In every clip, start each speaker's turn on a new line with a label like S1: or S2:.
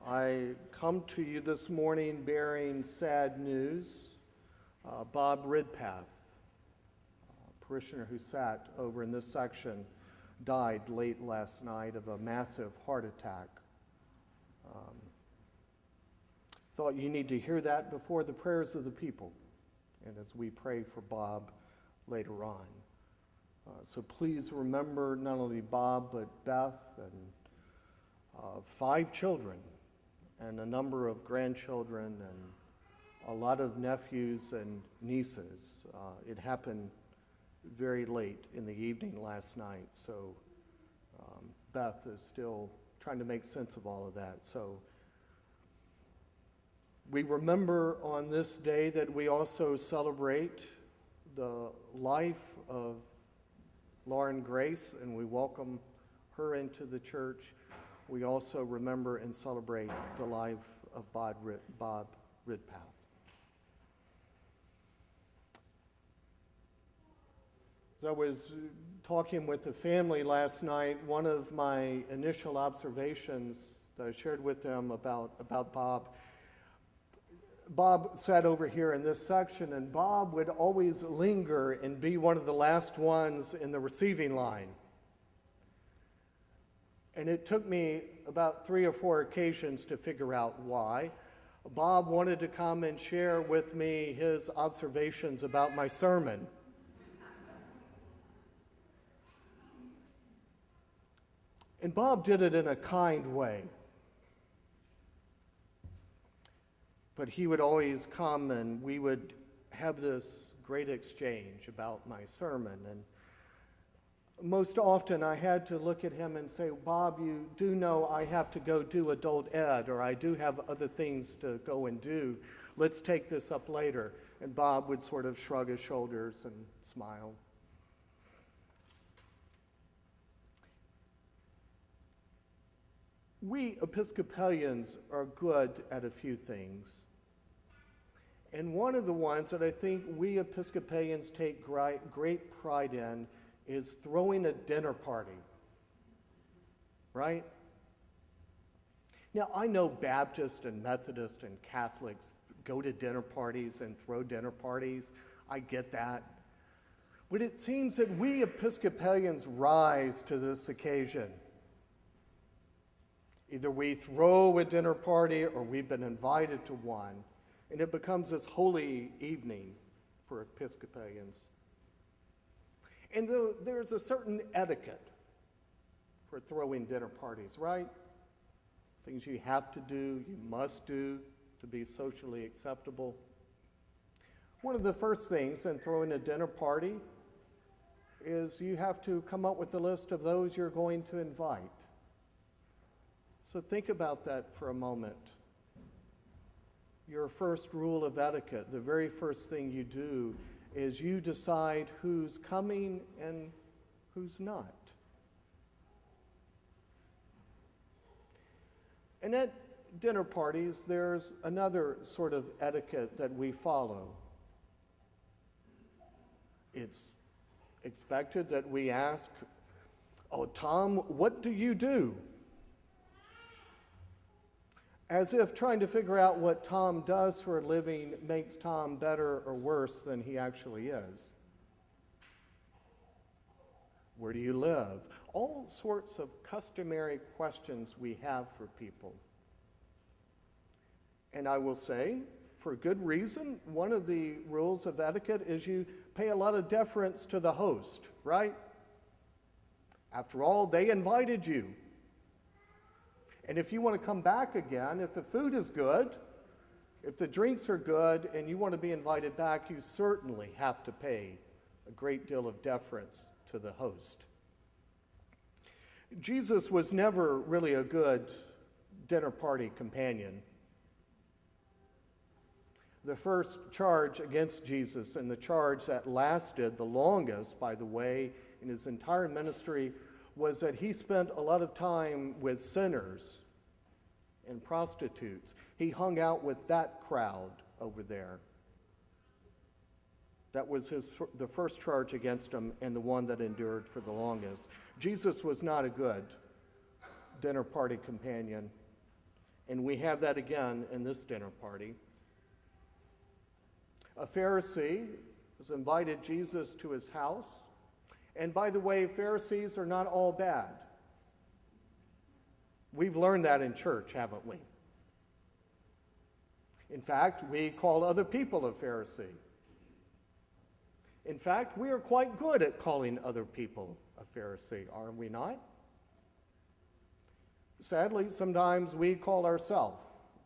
S1: I come to you this morning bearing sad news. Bob Ridpath, a parishioner who sat over in this section, died late last night of a massive heart attack. Thought you need to hear that before the prayers of the people, and as we pray for Bob later on. So please remember not only Bob, but Beth and 5 children and a number of grandchildren and a lot of nephews and nieces. It happened very late in the evening last night, so Beth is still trying to make sense of all of that. So we remember on this day that we also celebrate the life of Lauren Grace, and we welcome her into the church. We also remember and celebrate the life of Bob Ridpath. As I was talking with the family last night, one of my initial observations that I shared with them about Bob sat over here in this section, and Bob would always linger and be one of the last ones in the receiving line. And it took me about 3 or 4 occasions to figure out why. Bob wanted to come and share with me his observations about my sermon. And Bob did it in a kind way. But he would always come and we would have this great exchange about my sermon. And most often I had to look at him and say, Bob, you do know I have to go do adult ed, or I do have other things to go and do. Let's take this up later. And Bob would sort of shrug his shoulders and smile. We Episcopalians are good at a few things. And one of the ones that I think we Episcopalians take great pride in is throwing a dinner party, right? Now, I know Baptists and Methodists and Catholics go to dinner parties and throw dinner parties. I get that. But it seems that we Episcopalians rise to this occasion. Either we throw a dinner party or we've been invited to one, and it becomes this holy evening for Episcopalians. And there's a certain etiquette for throwing dinner parties, right? Things you have to do, you must do to be socially acceptable. One of the first things in throwing a dinner party is you have to come up with a list of those you're going to invite. So think about that for a moment. Your first rule of etiquette, the very first thing you do is you decide who's coming and who's not. And at dinner parties, there's another sort of etiquette that we follow. It's expected that we ask, "Oh, Tom, what do you do?" As if trying to figure out what Tom does for a living makes Tom better or worse than he actually is. Where do you live? All sorts of customary questions we have for people. And I will say, for good reason, one of the rules of etiquette is you pay a lot of deference to the host, right? After all, they invited you. And if you want to come back again, if the food is good, if the drinks are good, and you want to be invited back, you certainly have to pay a great deal of deference to the host. Jesus was never really a good dinner party companion. The first charge against Jesus, and the charge that lasted the longest, by the way, in his entire ministry, was that he spent a lot of time with sinners and prostitutes. He hung out with that crowd over there. That was the first charge against him, and the one that endured for the longest. Jesus was not a good dinner party companion. And we have that again in this dinner party. A Pharisee has invited Jesus to his house. And by the way, Pharisees are not all bad. We've learned that in church, haven't we? In fact, we call other people a Pharisee. In fact, we are quite good at calling other people a Pharisee, are we not? Sadly, sometimes we call ourselves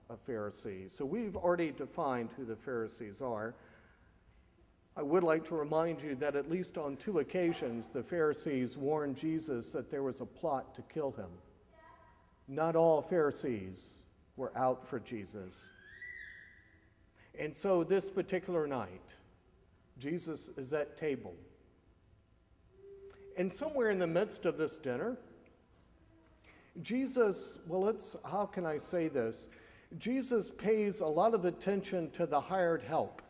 S1: a Pharisee. So we've already defined who the Pharisees are. I would like to remind you that at least on 2 occasions, the Pharisees warned Jesus that there was a plot to kill him. Not all Pharisees were out for Jesus. And so this particular night, Jesus is at table. And somewhere in the midst of this dinner, Jesus, how can I say this? Jesus pays a lot of attention to the hired help.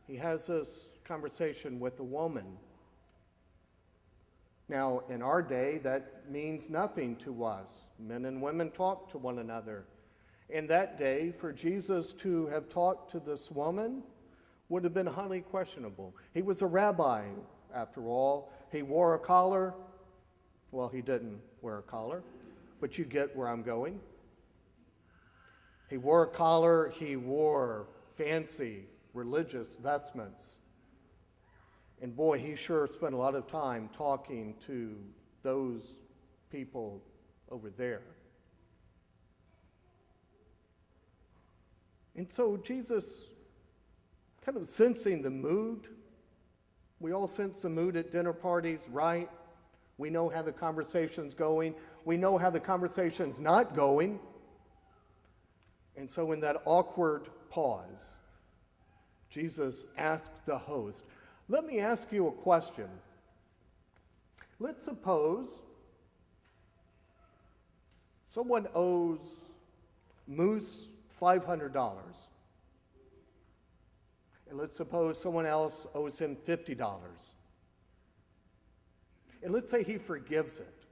S1: He has this conversation with a woman. Now, in our day, that means nothing to us. Men and women talk to one another. In that day, for Jesus to have talked to this woman would have been highly questionable. He was a rabbi, after all. He wore a collar. Well, he didn't wear a collar, but you get where I'm going. He wore a collar. He wore fancy religious vestments. And boy, he sure spent a lot of time talking to those people over there. And so Jesus, kind of sensing the mood, we all sense the mood at dinner parties, right? We know how the conversation's going. We know how the conversation's not going. And so in that awkward pause, Jesus asked the host, let me ask you a question. Let's suppose someone owes Moose $500. And let's suppose someone else owes him $50. And let's say he forgives it.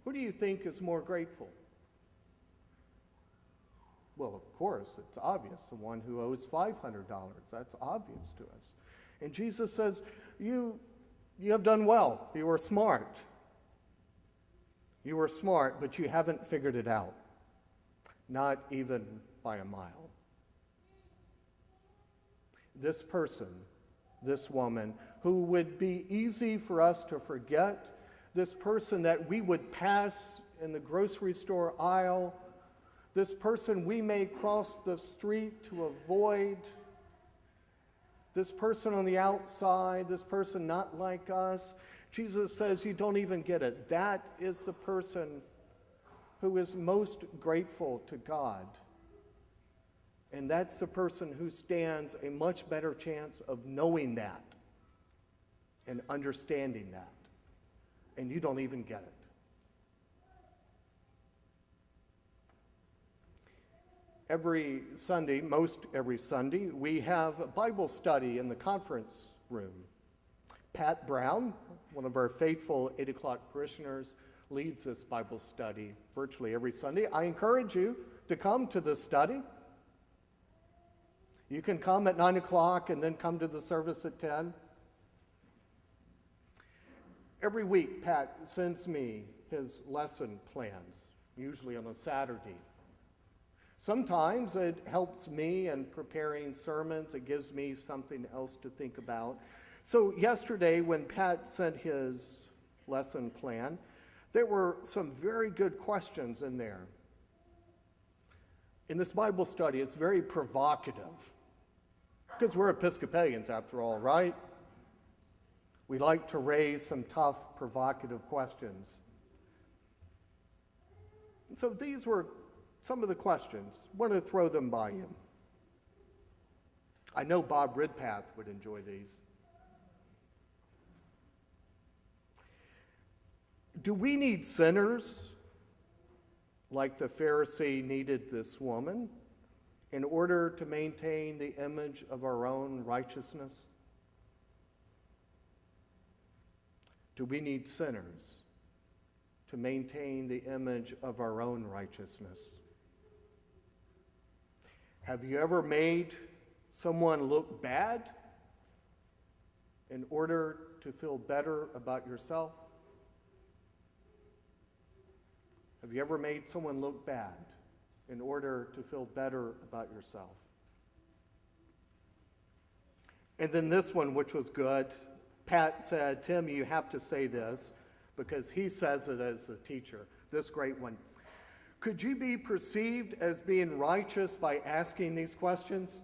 S1: Who do you think is more grateful? Well, of course, it's obvious, the one who owes $500. That's obvious to us. And Jesus says, you have done well. You were smart. You were smart, but you haven't figured it out. Not even by a mile. This person, this woman, who would be easy for us to forget, this person that we would pass in the grocery store aisle, this person we may cross the street to avoid, this person on the outside, this person not like us, Jesus says you don't even get it. That is the person who is most grateful to God. And that's the person who stands a much better chance of knowing that and understanding that. And you don't even get it. Every Sunday, most every Sunday, we have a Bible study in the conference room. Pat Brown, one of our faithful 8 o'clock parishioners, leads this Bible study virtually every Sunday. I encourage you to come to this study. You can come at 9 o'clock and then come to the service at 10. Every week, Pat sends me his lesson plans, usually on a Saturday. Sometimes it helps me in preparing sermons. It gives me something else to think about. So yesterday, when Pat sent his lesson plan, there were some very good questions in there. In this Bible study, it's very provocative, because we're Episcopalians after all, right? We like to raise some tough, provocative questions. And so these were some of the questions. I want to throw them by you. I know Bob Ridpath would enjoy these. Do we need sinners like the Pharisee needed this woman in order to maintain the image of our own righteousness? Do we need sinners to maintain the image of our own righteousness? Have you ever made someone look bad in order to feel better about yourself? Have you ever made someone look bad in order to feel better about yourself? And then this one, which was good, Pat said, Tim, you have to say this because he says it as the teacher. This great one. Could you be perceived as being righteous by asking these questions?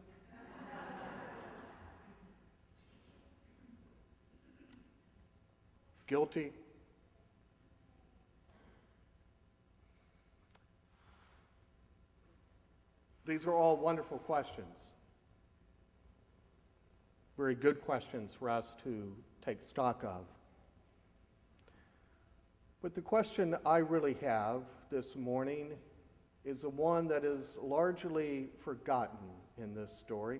S1: Guilty? These are all wonderful questions. Very good questions for us to take stock of. But the question I really have this morning is the one that is largely forgotten in this story.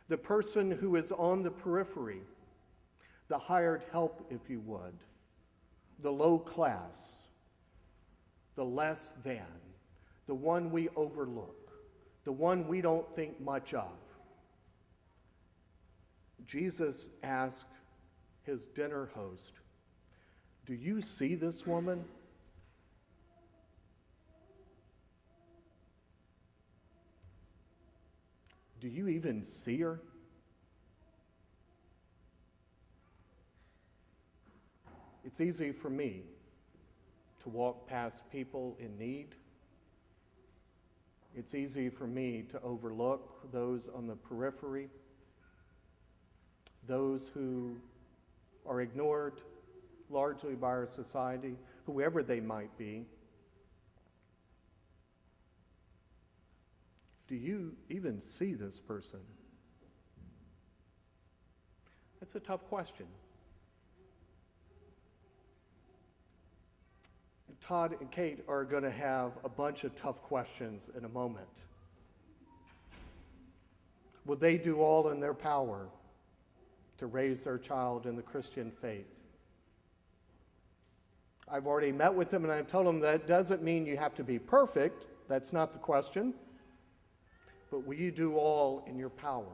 S1: The person who is on the periphery, the hired help, if you would, the low class, the less than, the one we overlook, the one we don't think much of. Jesus asked his dinner host, do you see this woman? Do you even see her? It's easy for me to walk past people in need. It's easy for me to overlook those on the periphery, those who are ignored largely by our society, whoever they might be. Do you even see this person? That's a tough question. Todd and Kate are going to have a bunch of tough questions in a moment. Will they do all in their power to raise their child in the Christian faith? I've already met with them and I've told them that doesn't mean you have to be perfect. That's not the question. But will you do all in your power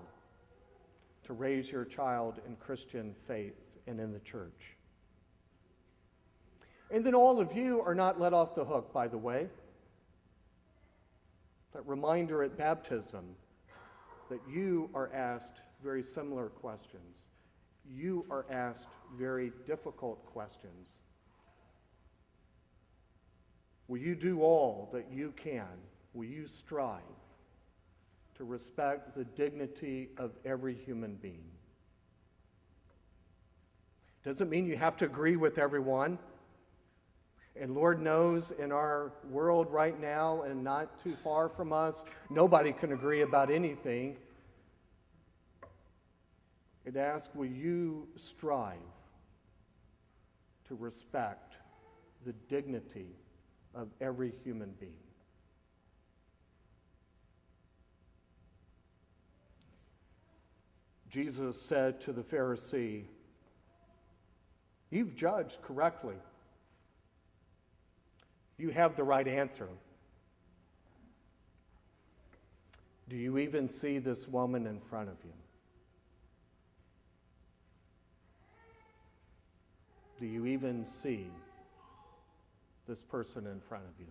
S1: to raise your child in Christian faith and in the church? And then all of you are not let off the hook, by the way. That reminder at baptism that you are asked very similar questions. You are asked very difficult questions. Will you do all that you can? Will you strive to respect the dignity of every human being? Doesn't mean you have to agree with everyone. And Lord knows in our world right now and not too far from us, nobody can agree about anything. It asks, will you strive to respect the dignity of every human being? Jesus said to the Pharisee, you've judged correctly. You have the right answer. Do you even see this woman in front of you? Do you even see this person in front of you?